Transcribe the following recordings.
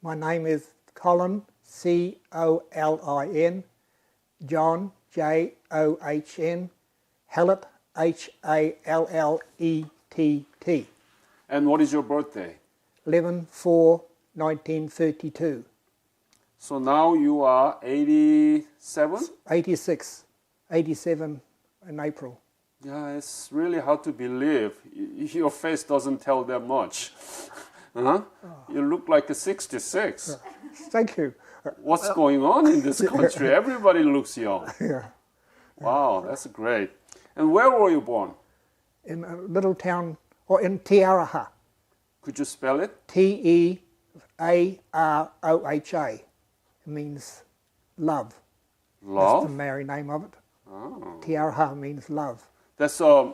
My name is Colin, C-O-L-I-N, John, J-O-H-N, Hallett, H-A-L-L-E-T-T. And what is your birthday? 11/4/1932. So now you are 87? 86, 87 in April. Yeah, it's really hard to believe. Your face doesn't tell that much. Huh? You look like a 66. Thank you. What's going on in this country? Everybody looks young. Yeah. Wow, that's great. And where were you born? In a little town, or in Tiaraha. Could you spell it? T-E-A-R-O-H-A. It means love. Love? That's the Maori name of it. Oh. Tiaraha means love. That's a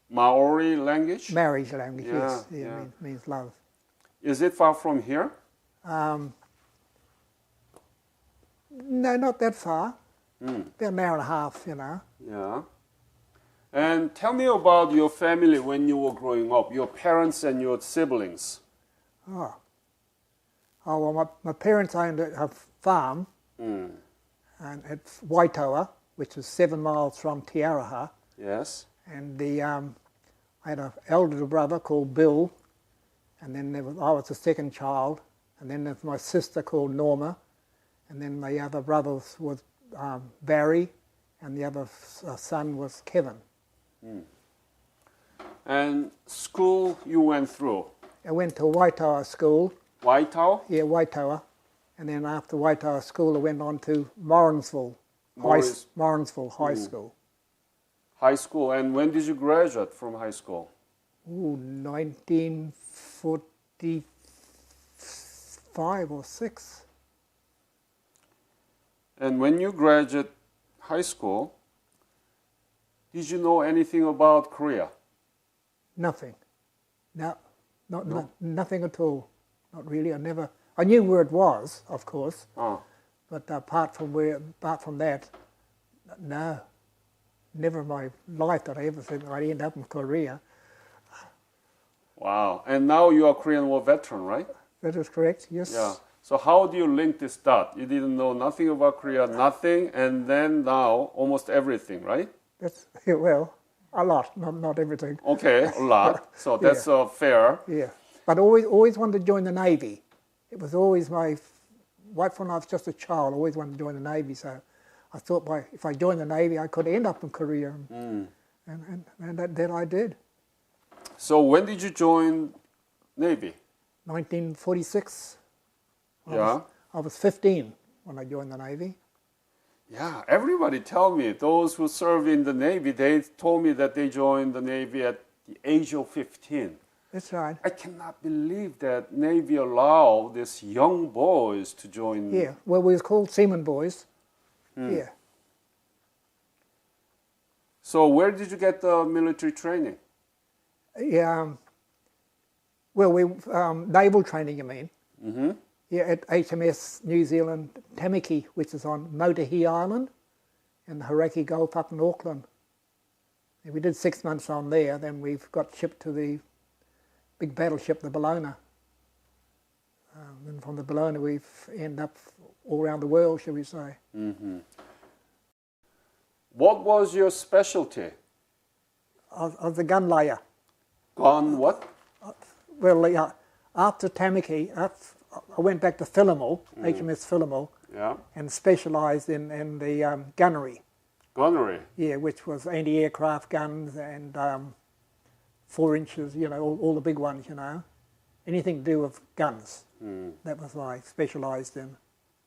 Maori language? Maori's language, Yeah, yes. yeah. Means love. Is it far from here? No, not that far. Mm. About an hour and a half, you know. Yeah. And tell me about your family when you were growing up, your parents and your siblings. Oh, well, my parents owned a farm and at Waitoa, which is 7 miles from Tiaraha. Yes. And I had an elder brother called Bill, and then I was the second child, and then there's my sister called Norma, and then my other brother was Barry, and the other son was Kevin. Mm. And school you went through? I went to Waitoa school. Waitoa? Yeah, Waitoa. And then after Waitoa school, I went on to Morrinsville High School. High school. And when did you graduate from high school? Ooh, 1945 or 6. And when you graduated high school, did you know anything about Korea? Nothing. No, nothing at all. Not really. I knew where it was, of course, but apart from that, no. Never in my life that I ever said I'd end up in Korea. Wow. And now you are Korean War veteran, right? That is correct, yes. Yeah. So how do you link this dot? You didn't know nothing about Korea, nothing, and then now almost everything, right? That's, well, a lot, not everything. Okay, a lot. So that's fair. Yeah. But always wanted to join the Navy. It was always right when I was just a child, I always wanted to join the Navy. So I thought if I joined the Navy, I could end up in Korea. And that I did. So when did you join Navy? 1946. Yeah. I was 15 when I joined the Navy. Yeah, everybody tell me, those who serve in the Navy, they told me that they joined the Navy at the age of 15. That's right. I cannot believe that Navy allow these young boys to join. Yeah, well, we was called seaman boys. Yeah. So where did you get the military training? Yeah. Well, naval training, you mean? Mm-hmm. Yeah, at HMS New Zealand Tamaki, which is on Motahi Island in the Hauraki Gulf up in Auckland. And we did 6 months on there, then we've got shipped to the big battleship, the Bellona. And from the Bellona we've ended up all around the world, shall we say. Mm-hmm. What was your specialty? I was a gun layer. Gun what? Well, after Tamaki, I went back to Phillimore, HMS Phillimore, and specialised in the gunnery. Gunnery? Yeah, which was anti-aircraft guns and 4 inches, you know, all the big ones, you know. Anything to do with guns. That was what I specialised in.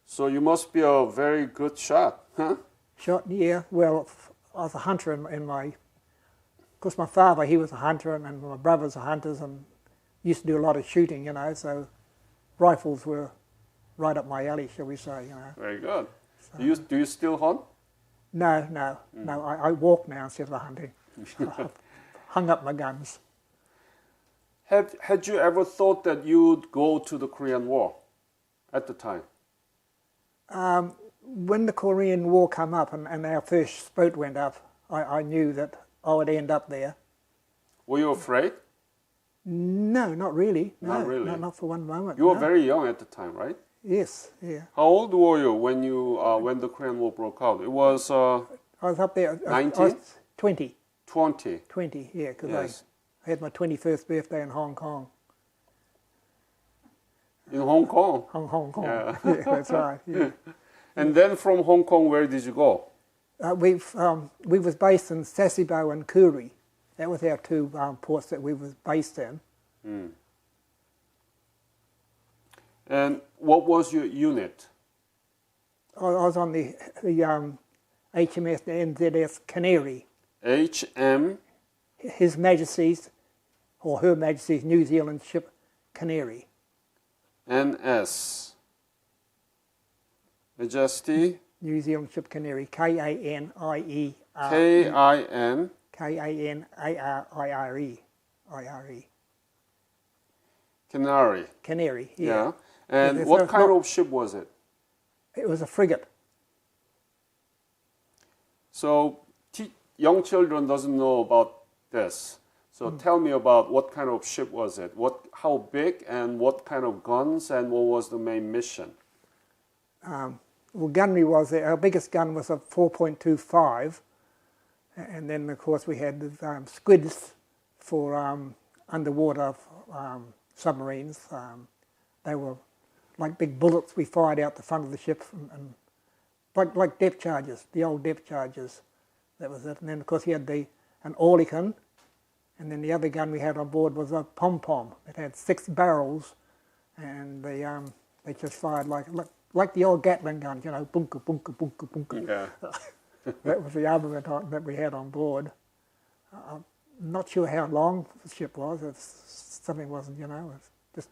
So you must be a very good shot, huh? Shot, yeah. Well, I was a hunter in my... Of course, my father, he was a hunter, and my brothers were hunters, and used to do a lot of shooting, you know, so rifles were right up my alley, shall we say, you know. Very good. So, do you still hunt? No. I walk now instead of hunting. I've hung up my guns. Had you ever thought that you'd go to the Korean War at the time? When the Korean War came up and our first boat went up, I knew that I would end up there. Were you afraid? No, not really. No, Not really? Not for one moment. You were no. very young at the time, right? Yes, yeah. How old were you when when the Korean War broke out? It was I was up there. I 19? was 20. 20. 20, yeah, because Yes. I had my 21st birthday in Hong Kong. In Hong Kong. Hong Kong. Yeah. Yeah, that's right. Yeah. And then from Hong Kong, where did you go? We was based in Sasebo and Kuri. That was our two ports that we was based in. Mm. And what was your unit? I was on the HMS NZS Canary. HM His Majesty's, or Her Majesty's New Zealand ship Canary. NS. Majesty. New Zealand ship Canary. K-A-N-I-E-R-E. K-I-N. K-A-N-A-R-I-R-E. I-R-E. Canary. Canary, yeah. Yeah. And It's what a- kind of ship was it? It was a frigate. So young children doesn't know about this. So tell me about what kind of ship was it? How big and what kind of guns and what was the main mission? Well, gunnery was there. Our biggest gun was a 4.25, and then of course we had the squids for underwater submarines. They were like big bullets we fired out the front of the ship, and like depth charges, the old depth charges. That was it. And then of course he had an Orlican, and then the other gun we had on board was a pom-pom. It had 6 barrels, and they just fired like the old Gatling gun, you know, bunker, bunker, bunker, bunker. Yeah. That was the armament that we had on board. I'm not sure how long the ship was. Something wasn't, you know,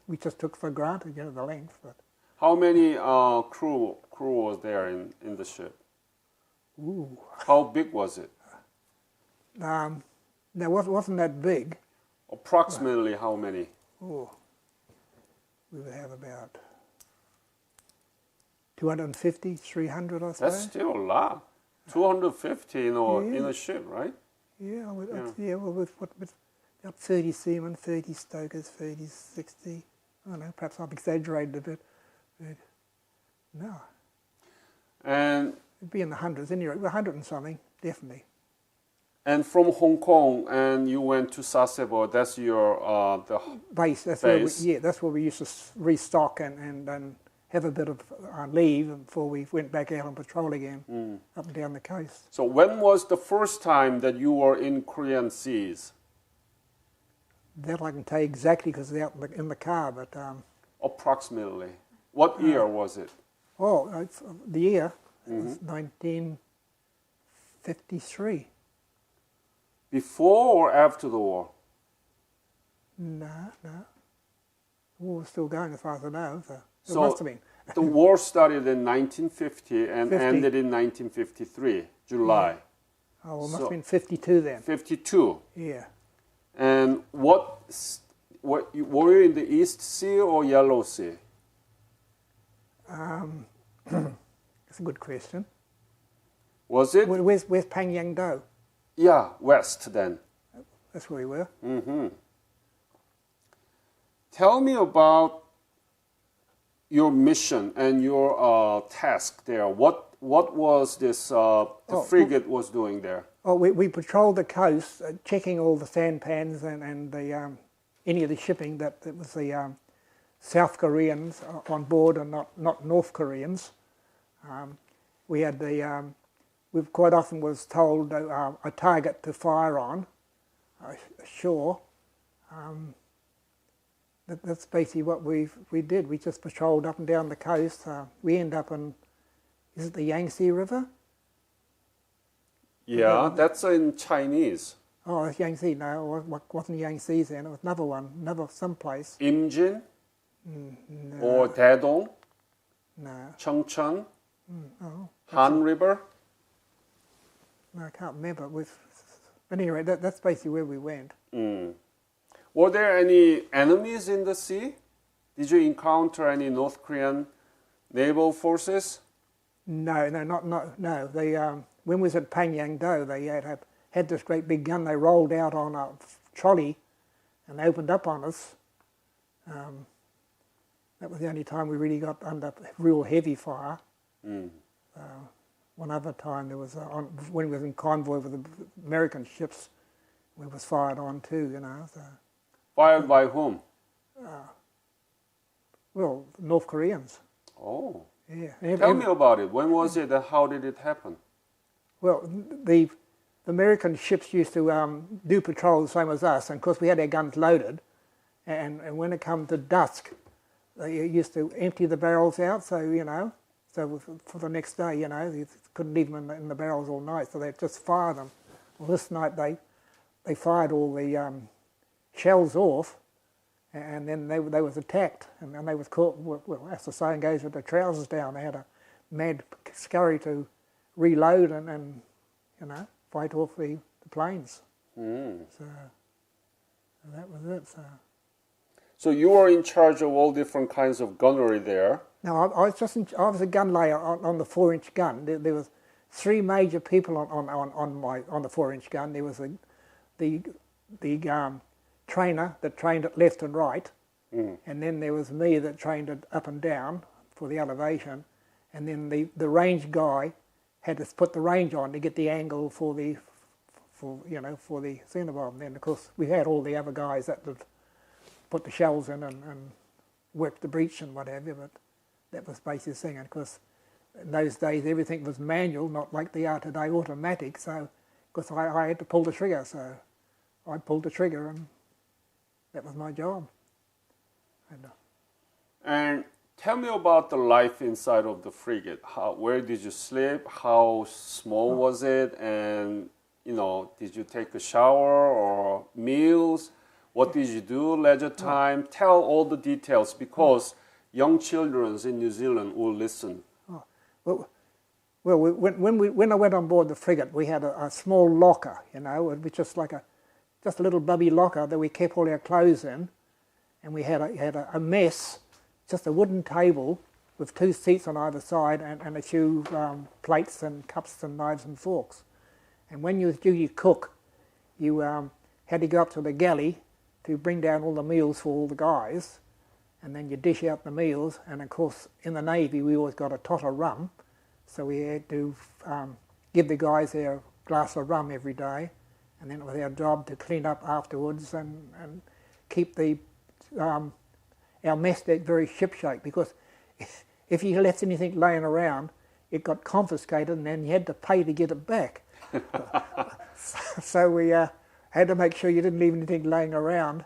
we just took for granted, you know, the length. But How many crew was there in the ship? ooh, How big was it? that wasn't that big. Approximately how many? Oh, we would have about 250, 300 or so. That's still a lot. 250 in a ship, right? Yeah, with Yeah. with about 30 seamen, 30 stokers, 30, 60. I don't know, perhaps I've exaggerated a bit. But no, And it'd be in the hundreds anyway, 100 and something, definitely. from Hong Kong and you went to Sasebo. That's your the Base, that's base. that's where we used to restock and have a bit of leave before we went back out on patrol again, up and down the coast. So when was the first time that you were in Korean seas? That I can tell you exactly because it's out in the car, but Approximately. What year was it? the year was 1953. Before or after the war? No. The war was still going as far as I know, so it So must have been. the war started in 1950 and 50. ended in 1953, July. Oh, well, it must So- have been 52 then. 52. Yeah. And were you in the East Sea or Yellow Sea? That's a good question. Was it? Where's Pangyang Do? Yeah, west then. That's where we were. Tell me about your mission and your task there. What was this frigate was doing there? Oh, we patrolled the coast, checking all the sampans and the any of the shipping that was the South Koreans on board and not North Koreans. We had we quite often was told a target to fire on ashore. That's basically what we did. We just patrolled up and down the coast. We end up in, is it the Yangtze River? Yeah, that's in Chinese. Oh, it's Yangtze. No, it wasn't Yangtze then. It was another one, someplace. Imjin No, or Daedong, no, Cheongcheon, oh, Han River. no, I can't remember. But anyway, that's basically where we went. Were there any enemies in the sea? Did you encounter any North Korean naval forces? No. They when we was at Pangyang Do, they had this great big gun they rolled out on a trolley, and they opened up on us. That was the only time we really got under real heavy fire. One other time there was when we was in convoy with the American ships, we was fired on too, you know. So, Fired by whom? well, North Koreans. Oh. Yeah. Tell me about it. When was it and how did it happen? Well, the American ships used to do patrol the same as us, and of course we had our guns loaded, and when it come to dusk, they used to empty the barrels out, so, you know, so for the next day, you know, you couldn't leave them in the barrels all night, so they'd just fire them. Well, this night they fired all the shells off, and then they was attacked, and they was caught, well, as the saying goes, with their trousers down. They had a mad scurry to reload and you know, fight off the planes. So that was it. So you were in charge of all different kinds of gunnery there. No, I was a gun layer on the 4-inch gun. There was 3 major people on the 4-inch gun. There was the trainer that trained it left and right, and then there was me that trained it up and down for the elevation, and then the range guy had to put the range on to get the angle for the xenobomb. And then of course we had all the other guys that would put the shells in and work the breech and whatever, but that was basically the thing. And of course in those days everything was manual, not like they are today, automatic, so of course I had to pull the trigger, so I pulled the trigger and that was my job. And tell me about the life inside of the frigate. Where did you sleep? How small was it? And, you know, did you take a shower or meals? What did you do, leisure time? Tell all the details, because young children in New Zealand will listen. Well, when I went on board the frigate, we had a small locker, you know, it was just like a little bubby locker that we kept all our clothes in, and we had a mess, just a wooden table with 2 seats on either side, and a few plates and cups and knives and forks. And when you was due to cook, you had to go up to the galley to bring down all the meals for all the guys, and then you dish out the meals. And of course in the Navy we always got a tot of rum, so we had to give the guys their glass of rum every day. And then it was our job to clean up afterwards and keep our mess deck very shipshape, because if you left anything laying around, it got confiscated and then you had to pay to get it back. So we had to make sure you didn't leave anything laying around,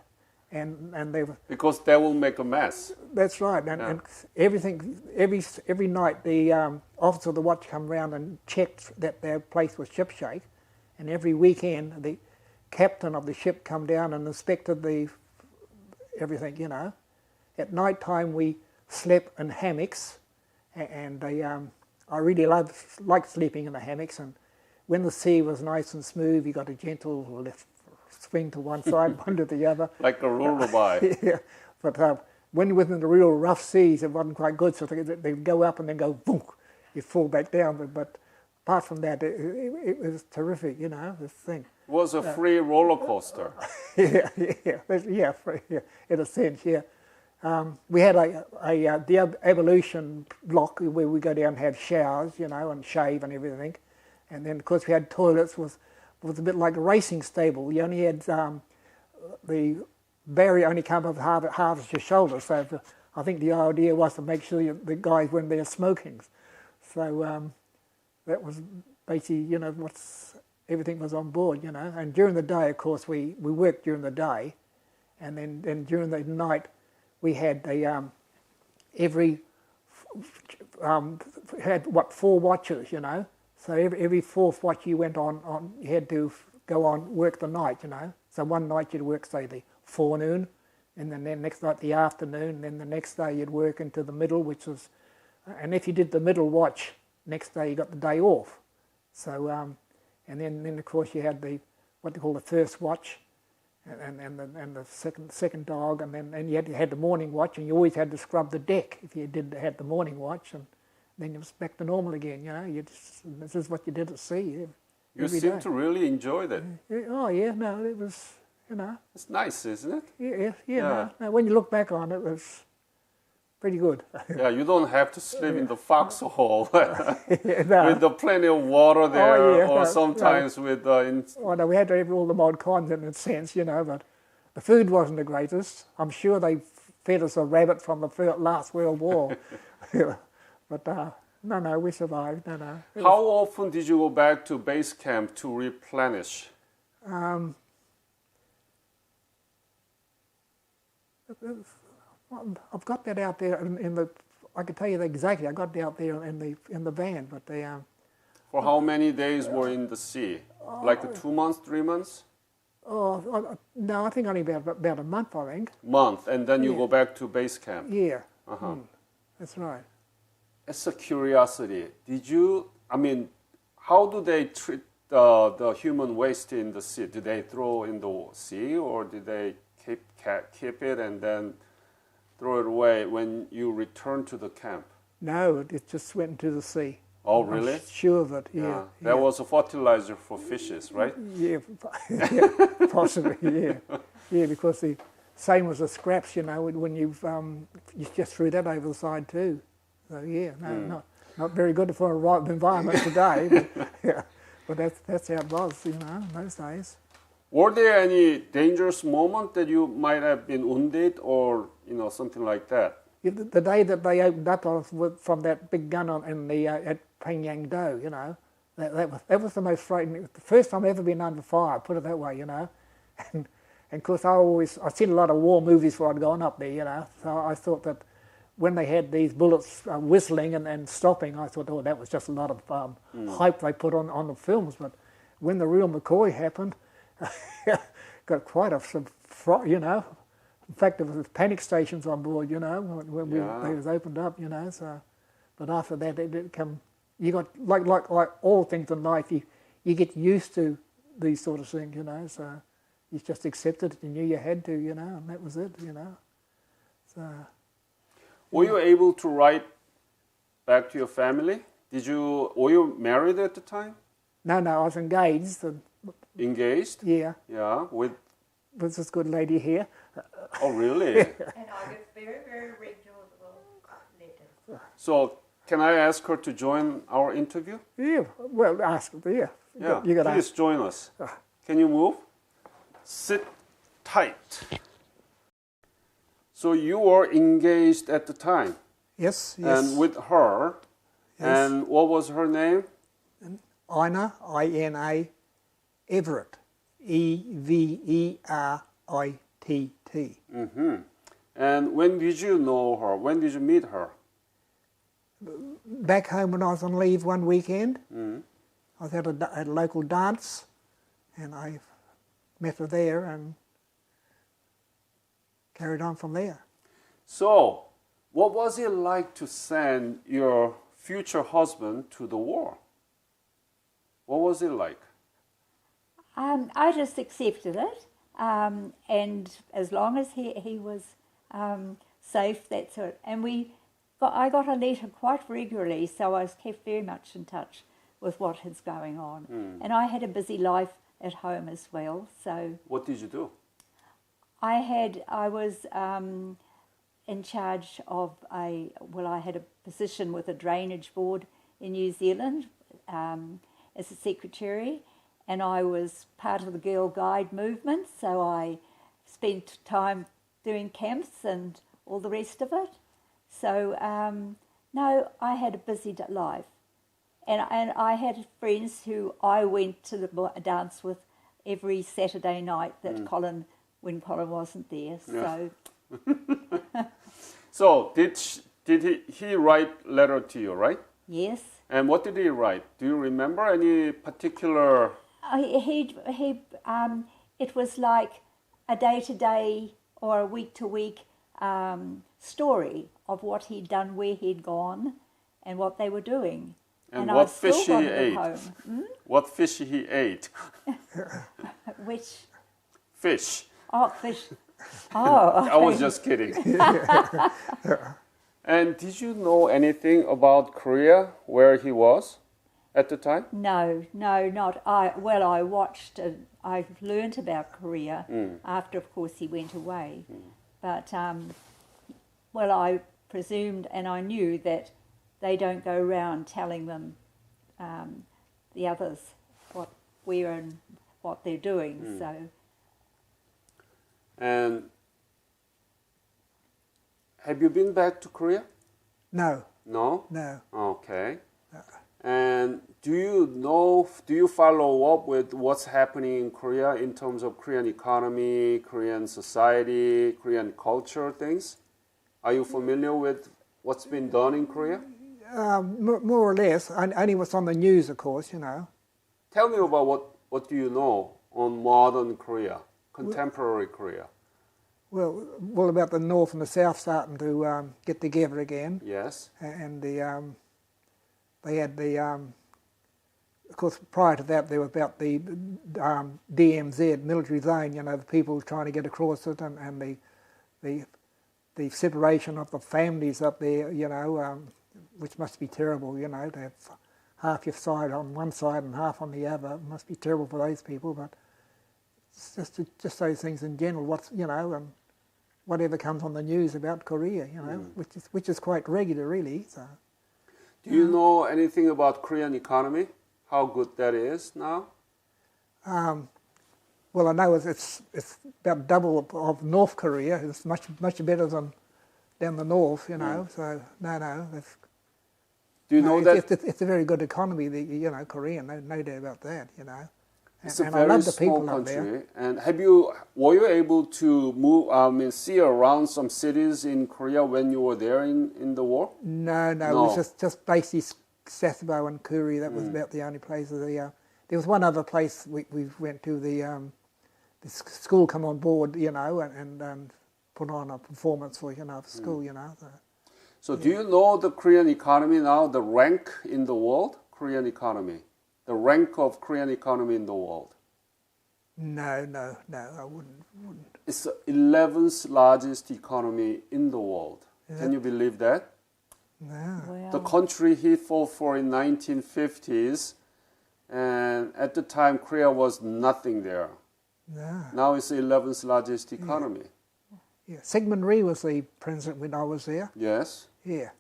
and they were, because they will make a mess. That's right, and everything every night the officer of the watch come round and checked that their place was shipshape. And every weekend, the captain of the ship come down and inspected everything, you know. At night time, we slept in hammocks, and I really liked sleeping in the hammocks. And when the sea was nice and smooth, you got a gentle swing to one side, one to the other. Like a lullaby. Yeah, but when you were in the real rough seas, it wasn't quite good, so they'd go up and then go, boom, you fall back down, but apart from that, it was terrific, you know, this thing. It was a free roller coaster. Yeah, in a sense, yeah. We had the evolution block where we go down and have showers, you know, and shave and everything. And then, of course, we had toilets, was a bit like a racing stable. You only had, the barrier only come up half of your shoulder, so I think the idea was to make sure the guys weren't there smoking. So, that was basically, you know, everything was on board, you know. And during the day, of course, we worked during the day, and then during the night, we had had 4 watches, you know. So every 4th watch you went on, you had to go on work the night, you know. So one night you'd work, say, the forenoon, and then next night the afternoon, and then the next day you'd work into the middle, which was, and if you did the middle watch, next day you got the day off. So, and then of course you had what they call the first watch, and the second dog, and then you had the morning watch, and you always had to scrub the deck if you had the morning watch, and then it was back to normal again. You know, this is what you did at sea. You seem to really enjoy that. Oh yeah, no, it was you know. It's nice, isn't it? Yeah. No, when you look back on it, it was pretty good. Yeah, you don't have to sleep in the foxhole No. with the plenty of water there, yeah, or no, sometimes with Oh, no, we had to have all the mod cons in a sense, you know, but the food wasn't the greatest. I'm sure they fed us a rabbit from the last World War. But no, we survived. No. How often did you go back to base camp to replenish? I've got that out there in the. I can tell you exactly. I got it out there in the van, but they. For how many days were in the sea? Like 2 months, 3 months? No, I think only about a month. I think. Month, and then you Yeah. go back to base camp. Yeah. That's right. It's a curiosity. Did you? I mean, how do they treat the human waste in the sea? Do they throw in the sea, or do they keep it and then throw it away when you return to the camp? No, it just went into the sea. Oh, really? I'm sure of it. Yeah. That was a fertilizer for fishes, right? Yeah, possibly. Yeah, because the same as the scraps, you know, when you just threw that over the side too. So yeah, not very good for a environment today. But that's how it was, you know, in those days. Were there any dangerous moment that you might have been wounded, or something like that? Yeah, the day that they opened up from that big gun at Pengyang Do, you know, that was the most frightening. The first time I've ever been under fire, put it that way, you know. And of course, I've seen a lot of war movies before I'd gone up there, you know. So I thought that when they had these bullets whistling and stopping, I thought, oh, that was just a lot of hype they put on the films. But when the real McCoy happened, got quite you know. In fact, there was panic stations on board, you know, when they was opened up, you know. So, but after that, it did come. You got like all things in life, you get used to these sort of things, you know. So you just accepted it. You knew you had to, you know, and that was it, you know. So. Were you able to write back to your family? Were you married at the time? No, I was engaged. Engaged? Yeah. Yeah, with this good lady here. Oh, really? And I get very, very regular letters. So, can I ask her to join our interview? Yeah, well, ask her, yeah. Yeah, You gotta please join us. Can you move? Sit tight. So you were engaged at the time? Yes. And with her? Yes. And what was her name? Ina, I-N-A, Everett, Everett. Mm-hmm. And when did you know her? When did you meet her? Back home when I was on leave one weekend, I was at a local dance, and I met her there and carried on from there. So, what was it like to send your future husband to the war? What was it like? I just accepted it, and as long as he was safe, that's it. And I got a letter quite regularly, so I was kept very much in touch with what is going on. And I had a busy life at home as well. So what did you do? I was in charge of I had a position with a drainage board in New Zealand as a secretary. And I was part of the Girl Guide movement, so I spent time doing camps and all the rest of it. So, no, I had a busy life. And I had friends who I went to the dance with every Saturday night when Colin wasn't there. So, so did he write letter to you, right? Yes. And what did he write? Do you remember any particular... It was like a day-to-day or a week-to-week story of what he'd done, where he'd gone, and what they were doing. And what fish he ate. What fish he ate. Which? Fish. Oh, fish. Oh. I was just kidding. And did you know anything about Korea, where he was at the time? No, not I. Well, I watched. I learnt about Korea after, of course, he went away. But well, I presumed and I knew that they don't go around telling them the others where and what they're doing. So. And have you been back to Korea? No, No? no. Okay. And do you follow up with what's happening in Korea in terms of Korean economy, Korean society, Korean culture things? Are you familiar with what's been done in Korea? More or less. Only what's on the news, of course, you know. Tell me about what do you know on modern Korea, contemporary Korea? Well, about the North and the South starting to get together again. Yes. And they had of course, prior to that, there was about the DMZ, military zone, you know, the people trying to get across it, and the separation of the families up there, you know, which must be terrible, you know, to have half your side on one side and half on the other. It must be terrible for those people, but it's just those things in general, you know, and whatever comes on the news about Korea, you know, which is quite regular, really. So. Do you know anything about Korean economy? How good that is now? Well, I know it's about double of North Korea. It's much better than down the north, you know. So no. Do you know that it's a very good economy? You know, Korean, no doubt about that. You know, it's a and very I love the small people up there. country. And were you able to move? See around some cities in Korea when you were there in the war? No. It was just basically Sasebo and Kuri. That was about the only places. There was one other place we went to. The school come on board, you know, and put on a performance for the school, you know. So do you know the Korean economy now? The rank in the world, Korean economy, the rank of Korean economy in the world. No, I wouldn't. It's the 11th largest economy in the world. Can you believe that? No. Wow. The country he fought for in 1950s, and at the time Korea was nothing there. No. Now it's the 11th largest economy. Yeah. Sigmund Rhee was the president when I was there. Yes. Yeah.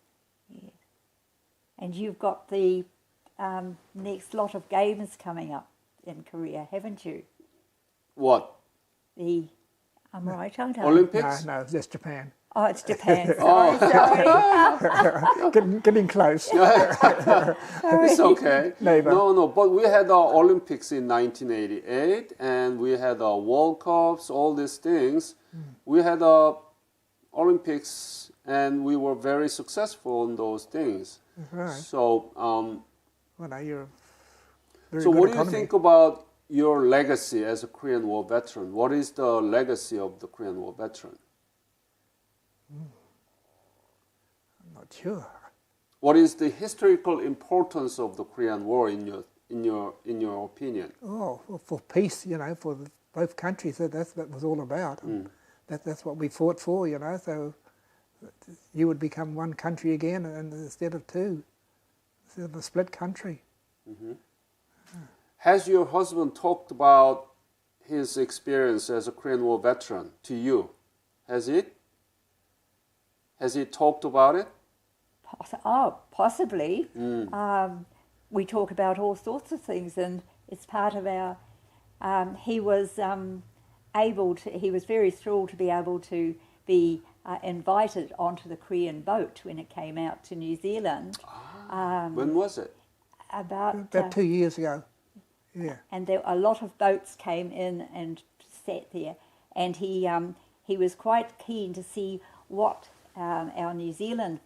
And you've got the next lot of games coming up in Korea, haven't you? What? I'm right, aren't I? Olympics? No, that's Japan. Oh, it's Japan. Sorry. Getting close. It's okay. Neighbor. No, but we had our Olympics in 1988, and we had our World Cups, all these things. We had our Olympics, and we were very successful in those things. Right. So, Well, now you're a very so good what do you economy. think about your legacy as a Korean War veteran? What is the legacy of the Korean War veteran? I'm not sure. What is the historical importance of the Korean War in your opinion? Oh, well, for peace, you know, for both countries, that's what it was all about. And that's what we fought for, you know. So you would become one country again, and instead of two, instead of a split country. Has your husband talked about his experience as a Korean War veteran to you? Has he? Has he talked about it? Possibly. We talk about all sorts of things, and it's part of our. He was he was very thrilled to be able to be invited onto the Korean boat when it came out to New Zealand. When was it? About 2 years ago. Yeah. and a lot of boats came in and sat there, and he was quite keen to see what our New Zealand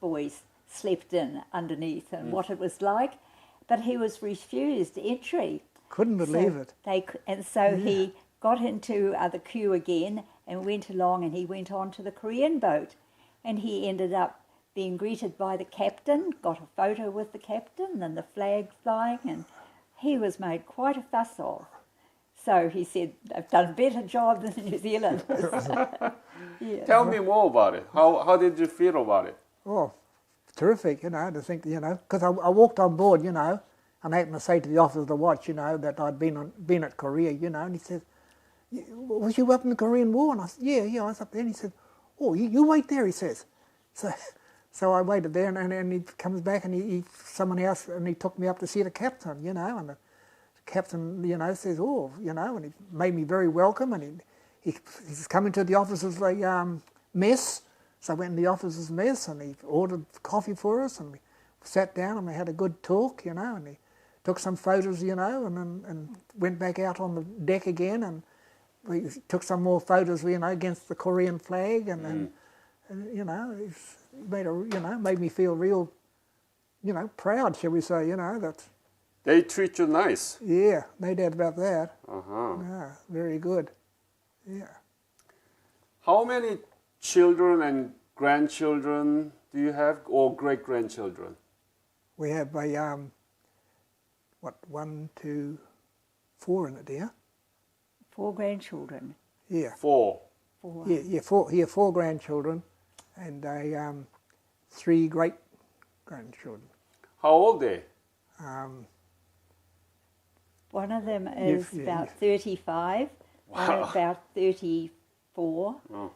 boys slept in underneath and what it was like, but he was refused entry. Couldn't believe it. He got into the queue again and went along, and he went on to the Korean boat, and he ended up being greeted by the captain, got a photo with the captain and the flag flying, and he was made quite a fuss of. So he said, "I've done a better job than New Zealand." Yeah. Tell me more about it. How did you feel about it? Oh, terrific, you know, to think, you know, because I walked on board, you know, and I happened to say to the officer of the watch, you know, that I'd been at Korea, you know, and he said, was you up in the Korean War? And I said, yeah, I was up there. And he said, oh, you wait there, he says. So I waited there, and he comes back, and he someone else, and he took me up to see the captain, you know, and the captain, you know, says, oh, you know, and he made me very welcome, and he's coming to the officers' mess. So I went in the officers' mess, and he ordered coffee for us, and we sat down, and we had a good talk, you know, and he took some photos, you know, and went back out on the deck again, and we took some more photos, you know, against the Korean flag, and you know, made me feel real, you know, proud, shall we say, you know, that. They treat you nice. Yeah, no doubt about that. Uh-huh. Yeah, very good. Yeah. How many children and grandchildren do you have, or great-grandchildren? We have a, 1, 2, 4 in it, dear. 4 grandchildren. Yeah. 4. 4. Yeah, 4 grandchildren, and 3 great-grandchildren. How old are they? One of them is about 35, one Wow. about 34, Oh.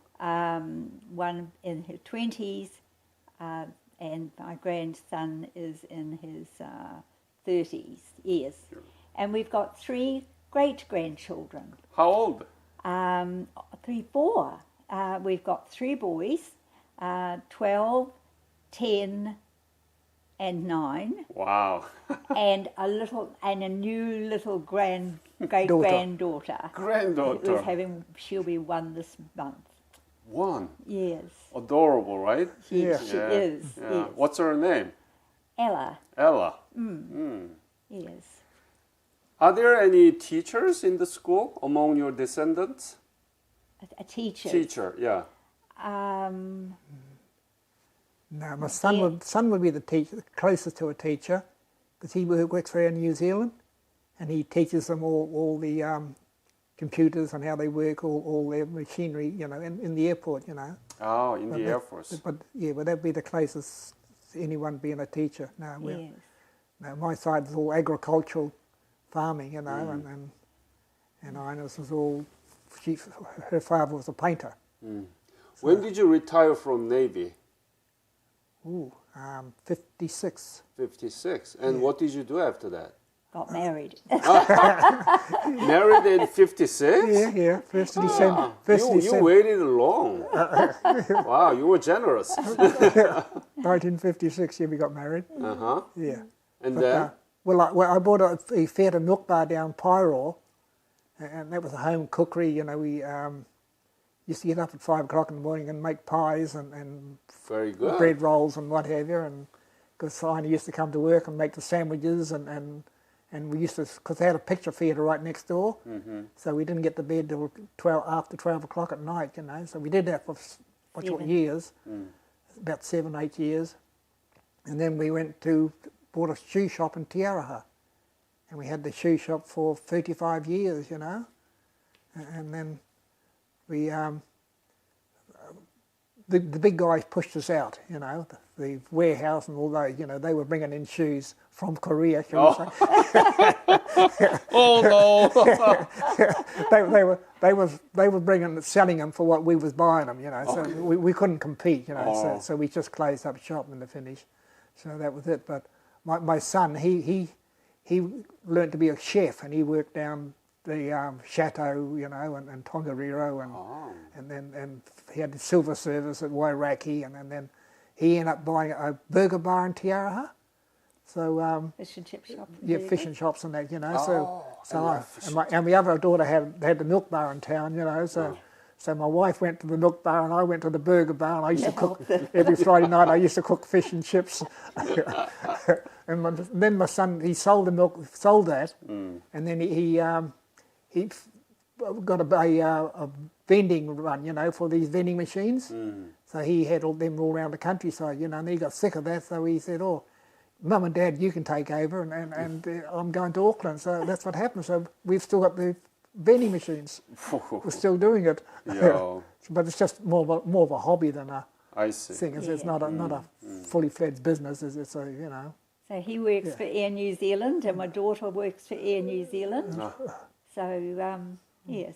one in her 20s, and my grandson is in his 30s, yes. Sure. And we've got 3 great-grandchildren, How old? 4. We've got 3 boys, 12, 10, and 9. Wow. And a new little great granddaughter. Granddaughter. She'll be 1 this month. 1. Yes. Adorable, right? Yeah. She is. Yeah. Yes. What's her name? Ella. Ella. Yes. Are there any teachers in the school among your descendants? A teacher. Teacher, yeah. No, my son would be the teacher, closest to a teacher, because he works for New Zealand, and he teaches them all the computers and how they work, all their machinery, you know, in the airport, you know. Oh, in the Air Force. But that'd be the closest to anyone being a teacher. No, Yes. no, my side is all agricultural farming, you know, and Ina's was all. Her father was a painter. When did you retire from Navy? 56. 56. And what did you do after that? Got married. Married in 56? Yeah, 1st of December. You waited long. Wow, you were generous. 1956, yeah, we got married. Uh-huh. Yeah. And But, then? I bought a theatre milk bar down Pyro, and that was a home cookery. You know, we used to get up at 5 o'clock in the morning and make pies and Very good. bread rolls and what have you. And because Ina used to come to work and make the sandwiches, and we used to, because they had a picture theatre right next door, so we didn't get to bed till after 12 o'clock at night. You know, so we did that for what years, about 7, 8 years, and then we bought a shoe shop in Tiaraha. And we had the shoe shop for 35 years, you know. And then we, the big guys pushed us out, you know, the warehouse and all those, you know, they were bringing in shoes from Korea, shall we say. Oh, no. they were selling them for what we was buying them, you know. So we couldn't compete, you know. Oh. So we just closed up shop in the finish. So that was it. But my son, he learned to be a chef, and he worked down the chateau, you know, and Tongariro, and then he had the silver service at Wairaki, and then he ended up buying a burger bar in Tiaraha. So Fish and chip shop. yeah, fish and shops and that, you know. And my other daughter had the milk bar in town, you know. So my wife went to the milk bar and I went to the burger bar, and I used to cook every Friday night. I used to cook fish and chips. And then my son, he sold that, and then he got a vending run, you know, for these vending machines. So he had them all around the countryside, you know, and he got sick of that. So he said, "Oh, Mum and Dad, you can take over, and I'm going to Auckland." So that's what happened. So we've still got the vending machines. We're still doing it. Yeah. But it's just more of a hobby than a I see. thing. It's Yeah. not a fully fledged business. It's a, you know. So he works for Air New Zealand, and my daughter works for Air New Zealand. So, yes.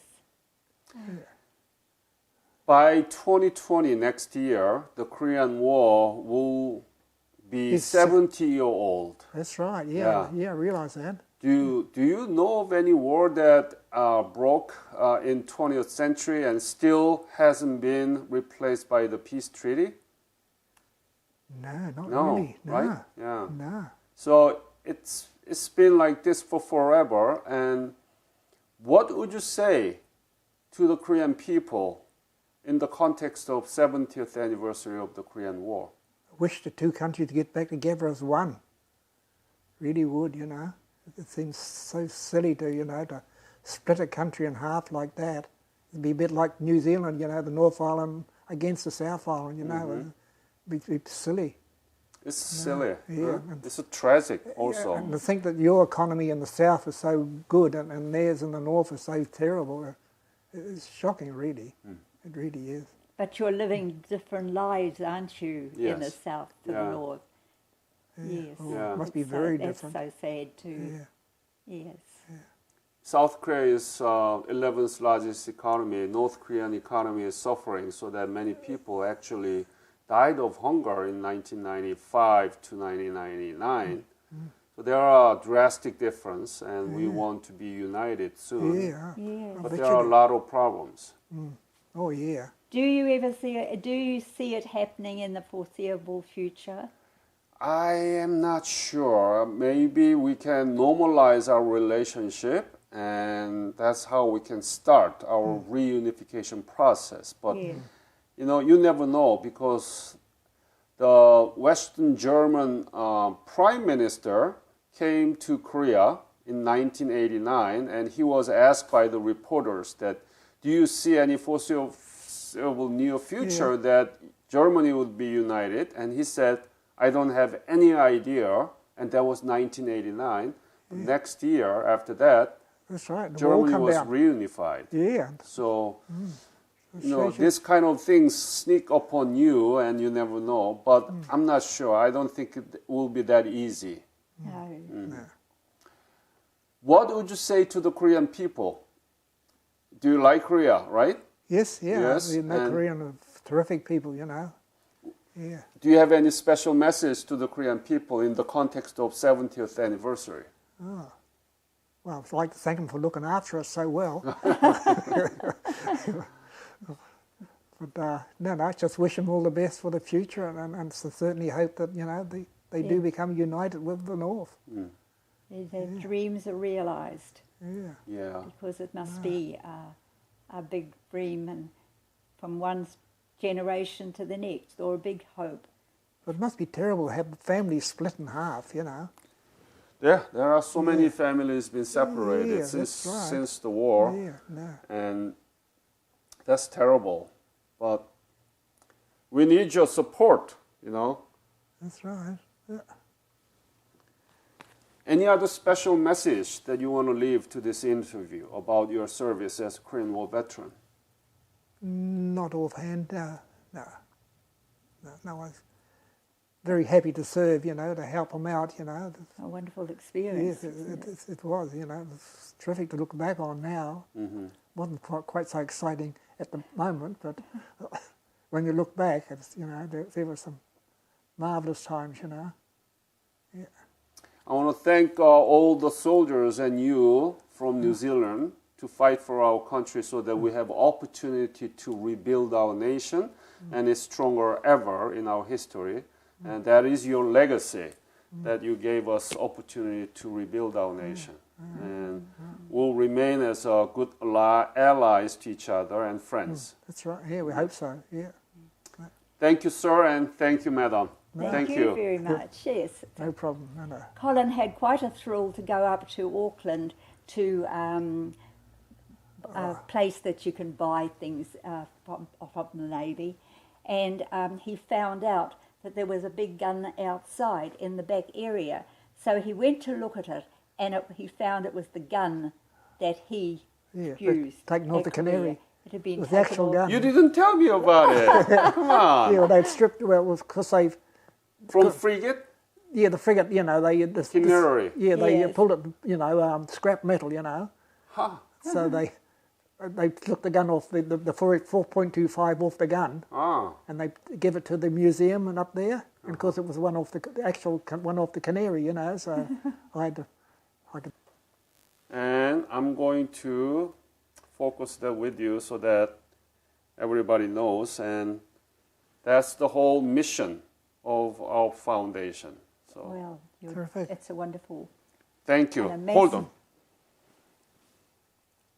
By 2020, next year, the Korean War will be It's 70-year-old. That's right. Yeah. Yeah, I realise that. Do you know of any war that broke in 20th century and still hasn't been replaced by the peace treaty? No, not No, really. No, right? Yeah. no. So it's been like this for forever. And what would you say to the Korean people in the context of 70th anniversary of the Korean War? I wish the two countries to get back together as one. Really would, you know. It seems so silly to, you know, to split a country in half like that. It'd be a bit like New Zealand, you know, the North Island against the South Island, you know. It'd be silly. It's silly. Yeah. Huh? It's a tragic also. And to think that your economy in the South is so good and theirs in the North is so terrible, it's shocking, really. It really is. But you're living different lives, aren't you, in the Yes. south to the north? Yes. Oh, Yeah. it must be That's very that's different. so sad too. Yeah. Yes. South Korea is 11th largest economy. North Korean economy is suffering, so that many people actually died of hunger in 1995 to 1999. So there are a drastic difference, and we want to be united soon. Yeah. Yeah. But bet there you are a do. lot of problems. Oh, yeah. Do you ever see it? Do you see it happening in the foreseeable future? I am not sure. Maybe we can normalize our relationship, and that's how we can start our reunification process. But Yeah. you know, you never know, because the Western German prime minister came to Korea in 1989, and he was asked by the reporters that, do you see any foreseeable near future that Germany would be united? And he said, I don't have any idea. And that was 1989. Next year, after that, That's right. The wall Germany come was down. reunified. Yeah. So, you know, Frustration. this kind of things sneak upon you, and you never know. But I'm not sure. I don't think it will be that easy. No. What would you say to the Korean people? Do you like Korea, right? Yes, yeah. Yes, The and- Korean are terrific people, you know. Yeah. Do you have any special message to the Korean people in the context of 70th anniversary? Well, I'd like to thank them for looking after us so well. But no, I just wish them all the best for the future, and certainly hope that, you know, they do become united with the North. Their dreams are realised, Yeah. Yeah. because it must be a big dream, and from one generation to the next, or a big hope. But it must be terrible to have families split in half, you know. Yeah, there are so many families been separated Yeah, since that's right. since the war, Yeah, no. and that's terrible. But we need your support, you know. That's right. Yeah. Any other special message that you want to leave to this interview about your service as a Korean War veteran? Not offhand, no. I was very happy to serve, you know, to help them out, you know. A wonderful Yes, experience. isn't it? it was, you know, it's terrific to look back on now. Wasn't quite so exciting at the moment, but when you look back, it's, you know, there were some marvelous times, you know. Yeah. I want to thank all the soldiers and you from New Zealand to fight for our country, so that we have opportunity to rebuild our nation, and it's stronger ever in our history. And that is your legacy, that you gave us opportunity to rebuild our nation. And we'll remain as good allies to each other and friends. That's right. Yeah, we hope so. Yeah. Thank you, sir, and thank you, madam. Thank you very much. Yes. No problem. No. Colin had quite a thrill to go up to Auckland to a place that you can buy things from the Navy, and he found out that there was a big gun outside in the back area. So he went to look at it, and he found it was the gun that he Yeah, used. taken off at the Canary. Korea. It had been With the actual taken off. gun. You didn't tell me about it. Come on. Yeah, well, they'd stripped. Well, it was because they've. From frigate? Yeah, the frigate. You know, they. Itinerary. Yeah, they Yes. pulled it. You know, scrap metal. You know, Huh. so they took the gun off the 4.25 off the gun, Ah. and they give it to the museum and up there. And of course, it was one off the actual one off the Canary. You know, so I could. And I'm going to focus that with you so that everybody knows. And that's the whole mission of our foundation. So Well, Terrific. it's a wonderful. thank you. An Hold amazing- on.